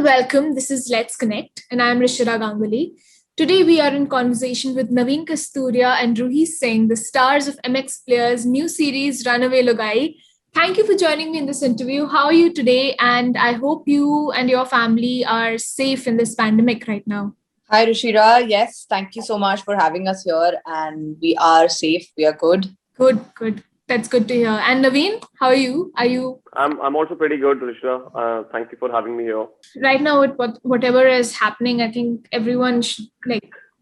welcome. This is Let's Connect, and I'm Rishira Ganguly. Today, we are in conversation with Naveen Kasturia and Ruhi Singh, the stars of MX Player's new series Runaway Lugaai. Thank you for joining me in this interview. How are you today? And I hope you and your family are safe in this pandemic right now. Hi, Rushira. Yes, thank you so much for having us here. And we are safe. We are good. Good. That's good to hear. And Naveen, how are you? I'm also pretty good, Rishra. Thank you for having me here. Right now, with whatever is happening, I think everyone should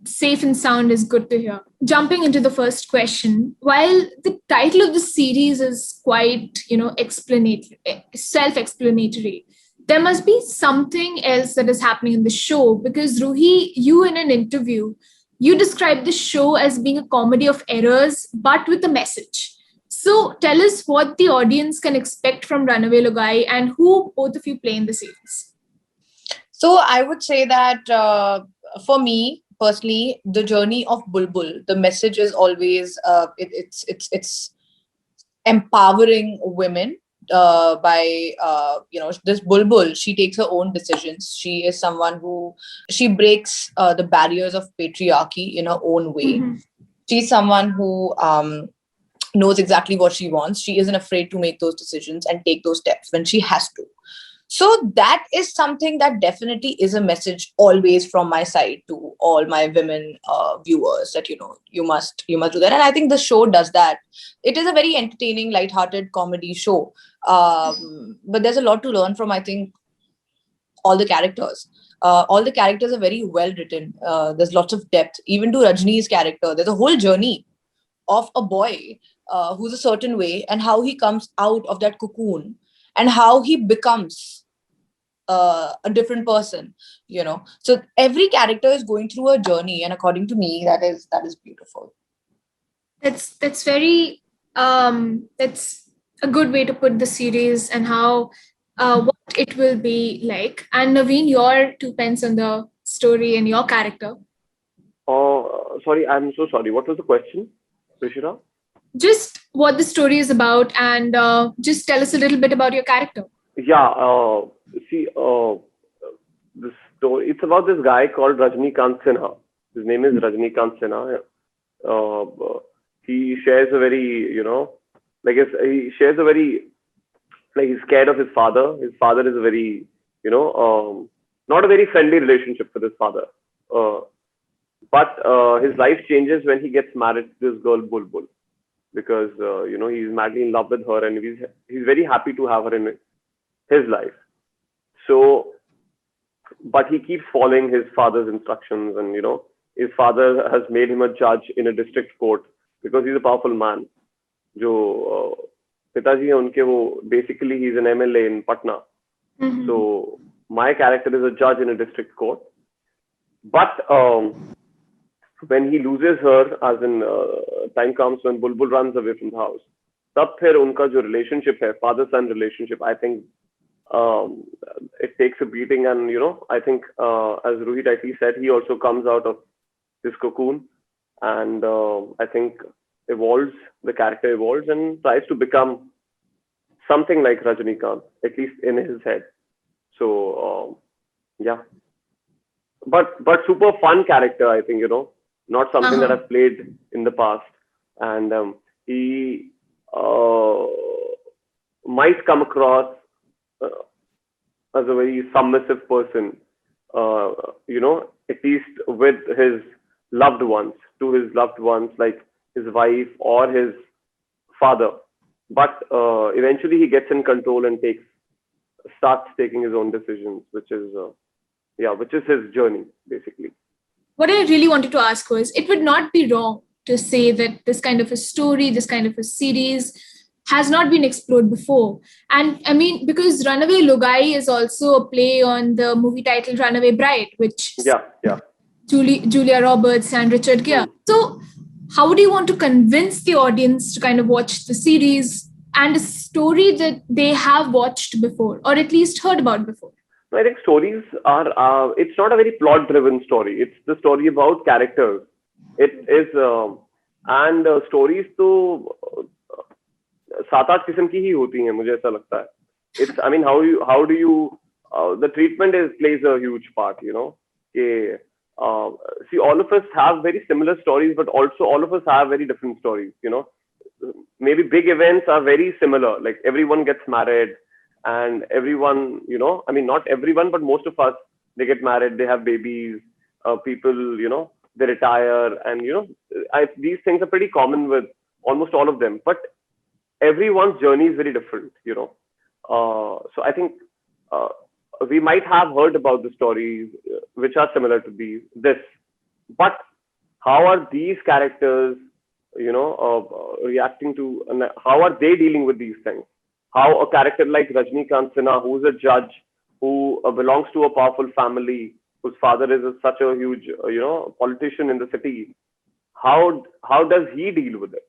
safe and sound is good to hear. Jumping into the first question, while the title of the series is quite, explanatory, self-explanatory, there must be something else that is happening in the show, because Ruhi, you in an interview, you described the show as being a comedy of errors, but with a message. So tell us what the audience can expect from Runaway Lugaai and who both of you play in the series. So I would say that for me personally, the journey of Bulbul, the message is always it's empowering women by this Bulbul. She takes her own decisions. She is someone who she breaks the barriers of patriarchy in her own way. Mm-hmm. She's someone who knows exactly what she wants. She isn't afraid to make those decisions and take those steps when she has to. So that is something that definitely is a message always from my side to all my women viewers, that you must do that. And I think the show does that. It is a very entertaining, light-hearted comedy show, but there's a lot to learn from, I think, all the characters. All the characters are very well written. There's lots of depth. Even to Rajni's character, there's a whole journey of a boy who's a certain way, and how he comes out of that cocoon and how he becomes a different person. So every character is going through a journey, and according to me, that is beautiful. That's very that's a good way to put the series and how what it will be like. And Naveen, your 2 pence on the story and your character. Sorry, I'm so sorry. What was the question, Rishira? Just what the story is about, and just tell us a little bit about your character. Yeah, this story, it's about this guy called Rajnikanth. His name is Rajnikanth. He shares a very, he's scared of his father. His father is a very, not a very friendly relationship with his father. But his life changes when he gets married to this girl, Bulbul. Because he's madly in love with her, and he's very happy to have her in his life. So, but he keeps following his father's instructions, and his father has made him a judge in a district court because he's a powerful man. Jo pitaji hai unke, wo basically he's an MLA in Patna. Mm-hmm. So my character is a judge in a district court, but when he loses her, as in time comes when Bulbul runs away from the house, तब फिर उनका जो relationship है, father-son relationship, I think it takes a beating. And I think as Ruhi rightly said, he also comes out of this cocoon, and I think the character evolves and tries to become something like Rajnikanth, at least in his head. So yeah, but super fun character, I think, not something that I've played in the past. And he might come across as a very submissive person, at least with his loved ones, like his wife or his father. But eventually he gets in control and starts taking his own decisions, which is his journey, basically. What I really wanted to ask was, it would not be wrong to say that this kind of a story, this kind of a series has not been explored before. And I mean, because Runaway Lugaai is also a play on the movie title Runaway Bride, which Julia Roberts and Richard Gere. So how do you want to convince the audience to kind of watch the series and a story that they have watched before, or at least heard about before? I think stories are, it's not a very plot-driven story. It's the story about characters. It is, and stories तो 7-8 किस्म की ही होती हैं, मुझे ऐसा लगता है. It's, I mean, how do you the treatment plays a huge part, Okay, see, all of us have very similar stories, but also all of us have very different stories, Maybe big events are very similar, like everyone gets married and everyone, I mean, not everyone, but most of us, they get married, they have babies, people, they retire, and, these things are pretty common with almost all of them, but everyone's journey is very different, So I think we might have heard about the stories which are similar to this, but how are these characters, reacting to, and how are they dealing with these things? How a character like Rajnikanth, who's a judge, who belongs to a powerful family, whose father is such a huge, politician in the city, how does he deal with it?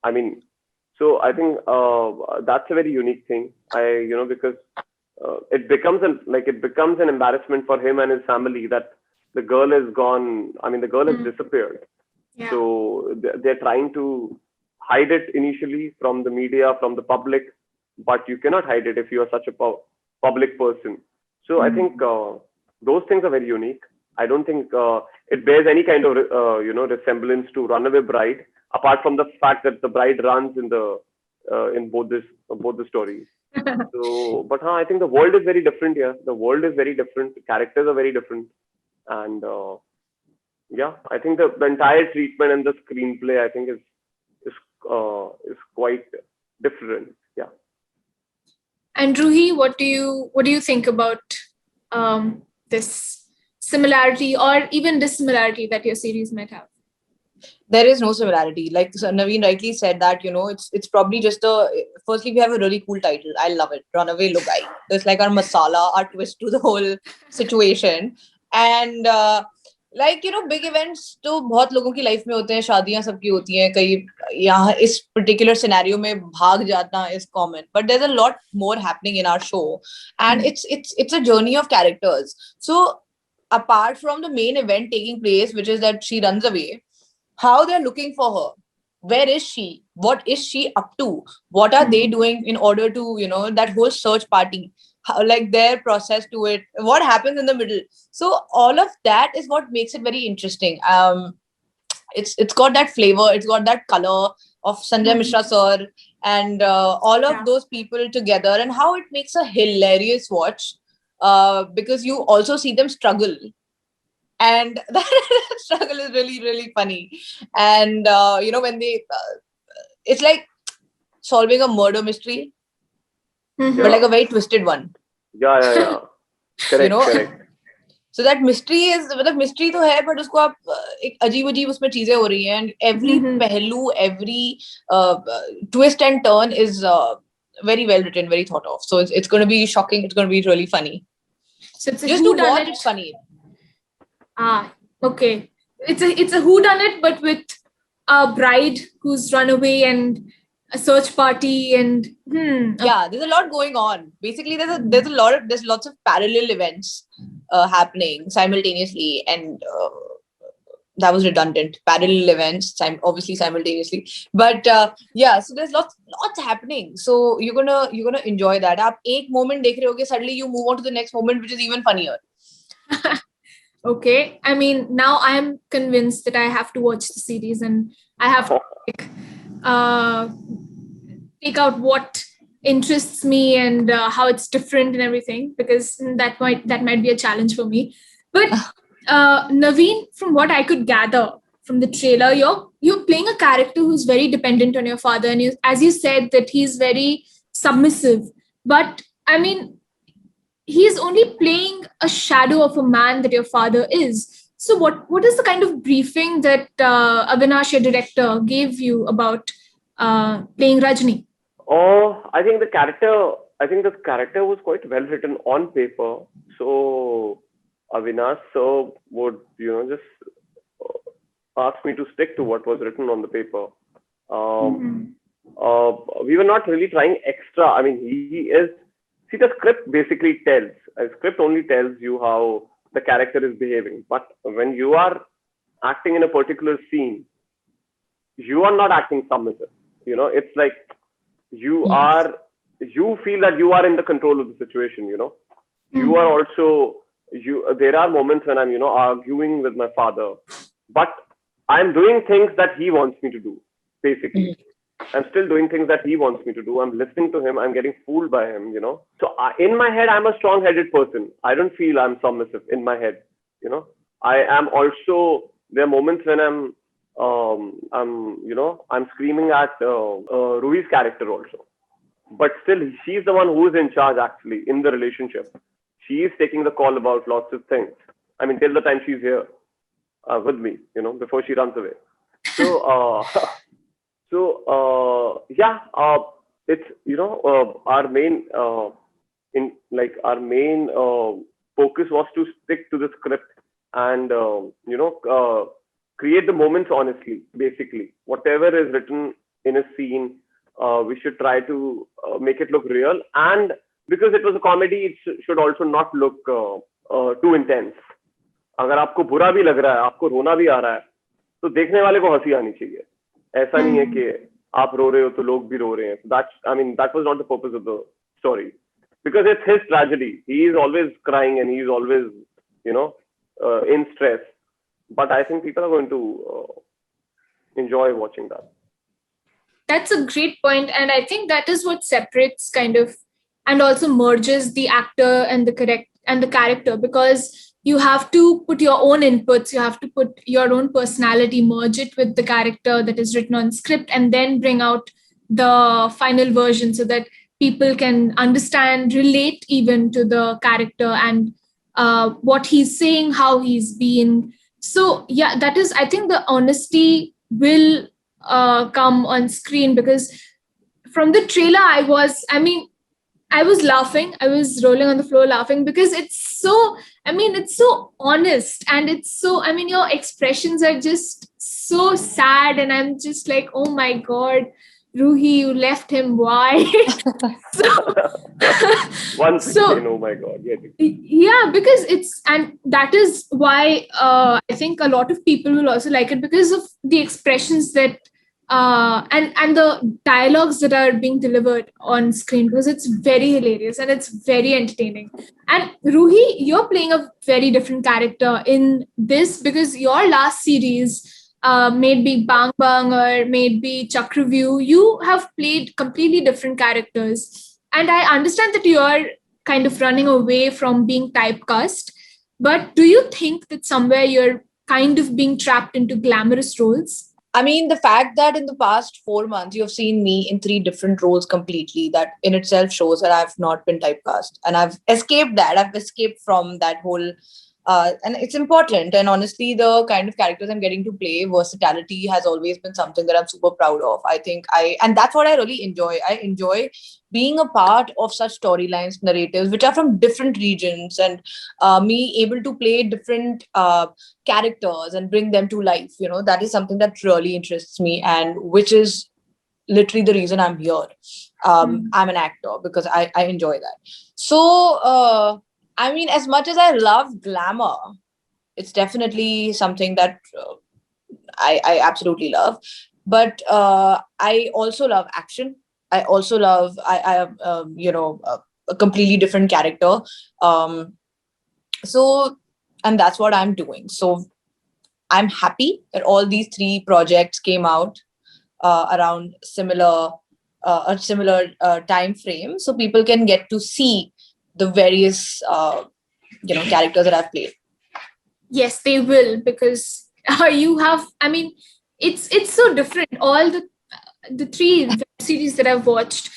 I mean, so I think that's a very unique thing. Because it becomes an embarrassment for him and his family that the girl is gone. I mean, the girl has disappeared. Yeah. So they're trying to hide it initially from the media, from the public, but you cannot hide it if you are such a public person. So I think those things are very unique. I don't think it bears any kind of resemblance to Runaway Bride, apart from the fact that the bride runs in both the stories. So, but I think the world is very different here. The world is very different. The characters are very different, and yeah, I think the entire treatment and the screenplay, I think, is quite different. Yeah. And Ruhi, what do you think about this similarity or even dissimilarity that your series might have? There is no similarity. Like Naveen rightly said that, it's probably just firstly, we have a really cool title. I love it. Runaway Lugaai. It's like our masala, our twist to the whole situation. And big events तो बहुत लोगों की life में होते हैं, शादियां सबकी होती हैं, कई यहाँ इस particular scenario में भाग जाना is common, but there's a lot more happening in our show, and it's a journey of characters. So apart from the main event taking place, which is that she runs away, how they're looking for her, where is she, what is she up to, what are they doing in order to, that whole search party, how, like their process to it, what happens in the middle. So all of that is what makes it very interesting. It's got that flavor, it's got that color of Sanjay Mishra sir and all of those people together, and how it makes a hilarious watch, because you also see them struggle, and that struggle is really, really funny. And when they it's like solving a murder mystery, but like a very twisted one. Yeah. Correct, correct. So that mystery is, मतलब mystery तो है, but उसको आप एक अजीब उसमें चीजें हो रही हैं, and every पहलू, every twist and turn is very well written, very thought of. So it's going to be shocking. It's going to be really funny. So it's just to watch, it's funny. Okay. It's a whodunit, but with a bride who's run away and a search party and yeah, there's a lot going on. Basically, there's lots of parallel events happening simultaneously, and that was redundant. Parallel events, obviously simultaneously, but yeah. So there's lots happening. So you're gonna enjoy that. आप एक moment देख रहे होगे, suddenly you move on to the next moment, which is even funnier. Okay. I mean, now I'm convinced that I have to watch the series, and I have to take out what interests me and how it's different and everything, because that might be a challenge for me. But Naveen, from what I could gather from the trailer, you're playing a character who's very dependent on your father, and as you said that he's very submissive. But I mean, he's only playing a shadow of a man that your father is. So what is the kind of briefing that Avinash, your director, gave you about playing Rajni? Oh, I think this character was quite well written on paper. So Avinash sir would, just ask me to stick to what was written on the paper. We were not really trying extra. I mean, the script basically tells. A script only tells you how the character is behaving. But when you are acting in a particular scene, you are not acting submissive. It's like you feel that you are in the control of the situation, You are also, there are moments when I'm, arguing with my father, but I'm doing things that he wants me to do, basically. I'm still doing things that he wants me to do. I'm listening to him. I'm getting fooled by him, So in my head, I'm a strong-headed person. I don't feel I'm submissive in my head, I am also, there are moments when I'm screaming at Ruhi's character also. But still, she's the one who is in charge actually in the relationship. She is taking the call about lots of things. I mean, till the time she's here with me, before she runs away. So, it's our main our main focus was to stick to the script and create the moments honestly. Basically, whatever is written in a scene, we should try to make it look real. And because it was a comedy, it should also not look too intense. अगर आपको बुरा भी लग रहा है, आपको रोना भी आ रहा है, तो देखने वाले को हंसी आनी चाहिए. ऐसा नहीं है कि आप रो रहे हो तो लोग भी रो रहे हैं. That was not the purpose of the story, because it's his tragedy. He is always crying and he is always, in stress. But I think people are going to enjoy watching that. That's a great point, and I think that is what separates kind of and also merges the actor and the character, because you have to put your own inputs, you have to put your own personality, merge it with the character that is written on script, and then bring out the final version so that people can understand, relate even to the character and what he's saying, how he's been. So yeah, that is, I think the honesty will come on screen, because from the trailer I was laughing. I was rolling on the floor laughing, because it's so honest, and it's so, your expressions are just so sad, and I'm just like, oh my God, Ruhi, you left him. Why? Once again, oh my God. Yeah, because and that is why I think a lot of people will also like it, because of the expressions that and the dialogues that are being delivered on screen, because it's very hilarious and it's very entertaining. And Ruhi, you're playing a very different character in this, because your last series, maybe Bang Bang or maybe Chakravyuh, you have played completely different characters. And I understand that you are kind of running away from being typecast, but do you think that somewhere you're kind of being trapped into glamorous roles? I mean, the fact that in the past 4 months you have seen me in 3 different roles completely, that in itself shows that I've not been typecast, and I've escaped that. I've escaped from that whole, and it's important. And honestly, the kind of characters I'm getting to play, versatility has always been something that I'm super proud of. I think and that's what I really enjoy. I enjoy being a part of such storylines, narratives, which are from different regions, and me able to play different characters and bring them to life. That is something that really interests me, and which is literally the reason I'm here. I'm an actor because I enjoy that. So, as much as I love glamour, it's definitely something that I absolutely love. But I also love action. I also love, I have, a completely different character. So, and that's what I'm doing. So I'm happy that all these 3 projects came out around a similar time frame, so people can get to see the various characters that I've played. Yes, they will, because you have, it's so different. All the 3 web series that I've watched,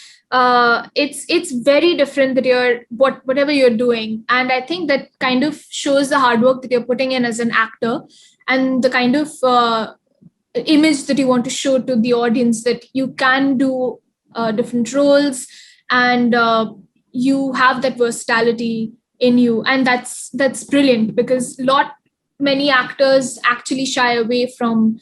it's very different that whatever you're doing, and I think that kind of shows the hard work that you're putting in as an actor, and the kind of image that you want to show to the audience, that you can do different roles, and you have that versatility in you, and that's brilliant, because many actors actually shy away from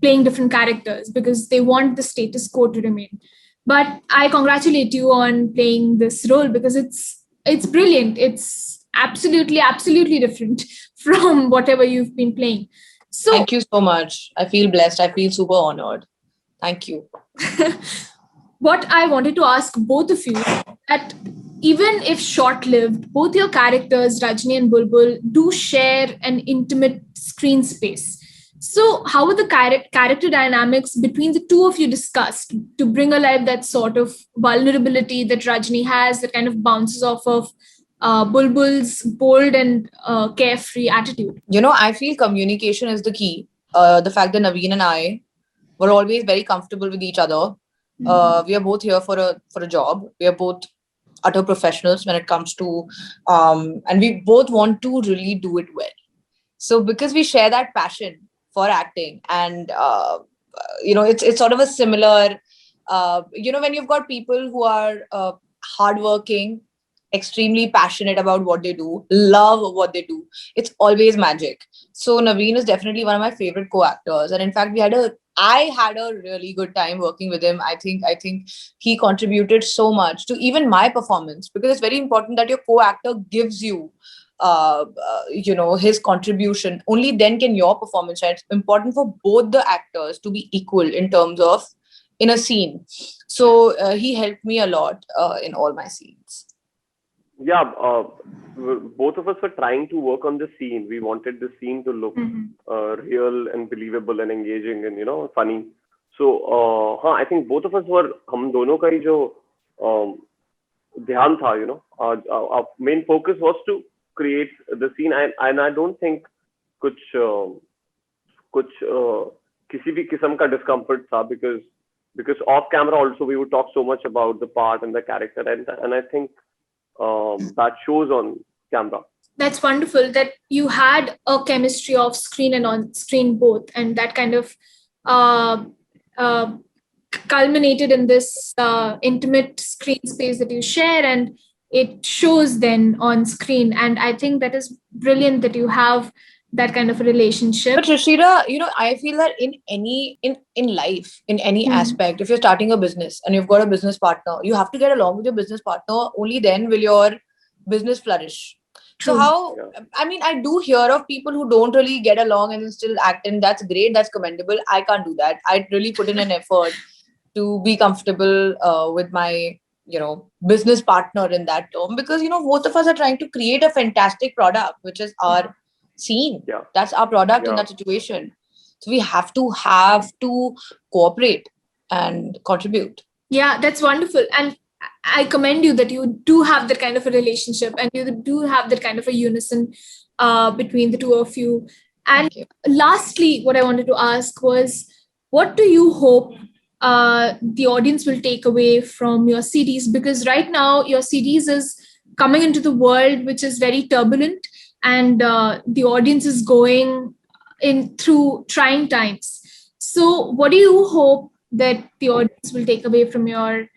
playing different characters, because they want the status quo to remain. But I congratulate you on playing this role, because it's brilliant. It's absolutely different from whatever you've been playing. So thank you so much. I feel blessed. I feel super honored. Thank you. what I wanted to ask both of you, that even if short-lived, both your characters, Rajni and Bulbul, do share an intimate screen space. So how were the character dynamics between the two of you discussed to bring alive that sort of vulnerability that Rajni has, that kind of bounces off of Bulbul's bold and carefree attitude? I feel communication is the key. The fact that Naveen and I were always very comfortable with each other. We are both here for a job. We are both utter professionals when it comes to, and we both want to really do it well. So because we share that passion for acting, and it's sort of a similar, when you've got people who are hardworking, extremely passionate about what they do, love what they do, it's always magic. So Naveen is definitely one of my favorite co-actors, and in fact, I had a really good time working with him. I think he contributed so much to even my performance, because it's very important that your co-actor gives you his contribution. Only then can your performance shine. It's important for both the actors to be equal in terms of in a scene. So he helped me a lot in all my scenes. Yeah, both of us were trying to work on the scene. We wanted the scene to look real and believable and engaging and funny. So I think both of us were, हम दोनों का ही जो ध्यान था, our main focus was to create the scene, and I don't think कुछ किसी भी किस्म का discomfort था, because off camera also we would talk so much about the part and the character, and I think that shows on camera. That's wonderful that you had a chemistry off screen and on screen both, and that kind of culminated in this intimate screen space that you share, and it shows then on screen. And I think that is brilliant that you have that kind of a relationship. But Rashida, I feel that in life, in any aspect, if you're starting a business and you've got a business partner, you have to get along with your business partner. Only then will your business flourish. True. So I do hear of people who don't really get along and still act, and that's great, that's commendable. I can't do that. I really put in an effort to be comfortable with my business partner in that term, because both of us are trying to create a fantastic product, which is our scene. That's our product in that situation. So we have to cooperate and contribute. Yeah, that's wonderful. And I commend you that you do have that kind of a relationship, and you do have that kind of a unison between the two of you. And lastly, what I wanted to ask was, what do you hope the audience will take away from your series? Because right now your series is coming into the world which is very turbulent, and the audience is going in through trying times. So what do you hope that the audience will take away from your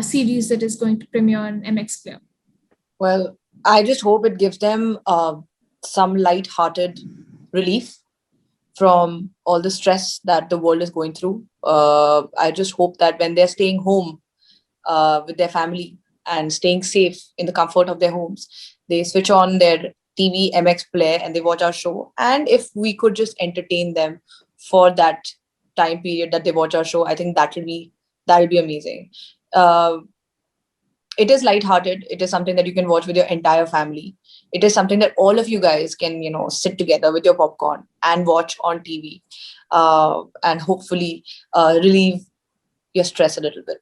series that is going to premiere on MX Player? Well, I just hope it gives them some light-hearted relief from all the stress that the world is going through. I just hope that when they're staying home with their family and staying safe in the comfort of their homes, they switch on their TV MX Player and they watch our show. And if we could just entertain them for that time period that they watch our show, I think that'll be amazing. It is lighthearted. It is something that you can watch with your entire family. It is something that all of you guys can, sit together with your popcorn and watch on TV, and hopefully relieve your stress a little bit.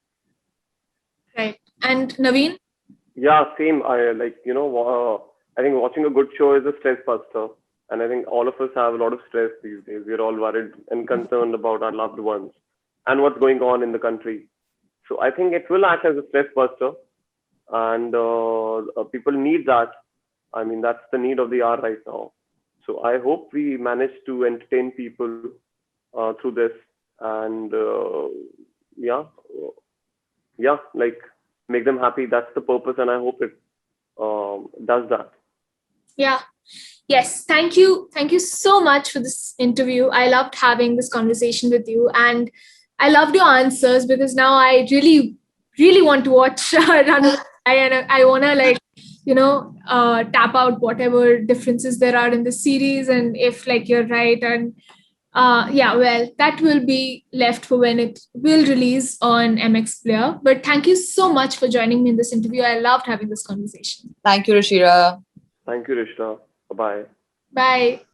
Right. And Naveen? Yeah, same. I think watching a good show is a stress buster. And I think all of us have a lot of stress these days. We're all worried and concerned about our loved ones and what's going on in the country. So I think it will act as a stress buster, and people need that. I mean, that's the need of the hour right now. So I hope we manage to entertain people through this, and make them happy. That's the purpose, and I hope it does that. Yeah. Yes. Thank you. Thank you so much for this interview. I loved having this conversation with you, and I loved your answers, because now I really, really want to watch Runaway, and I want to tap out whatever differences there are in the series, and if you're right, and Well, that will be left for when it will release on MX Player. But thank you so much for joining me in this interview. I loved having this conversation. Thank you, Rashira. Thank you, Rishna. Bye-bye. Bye.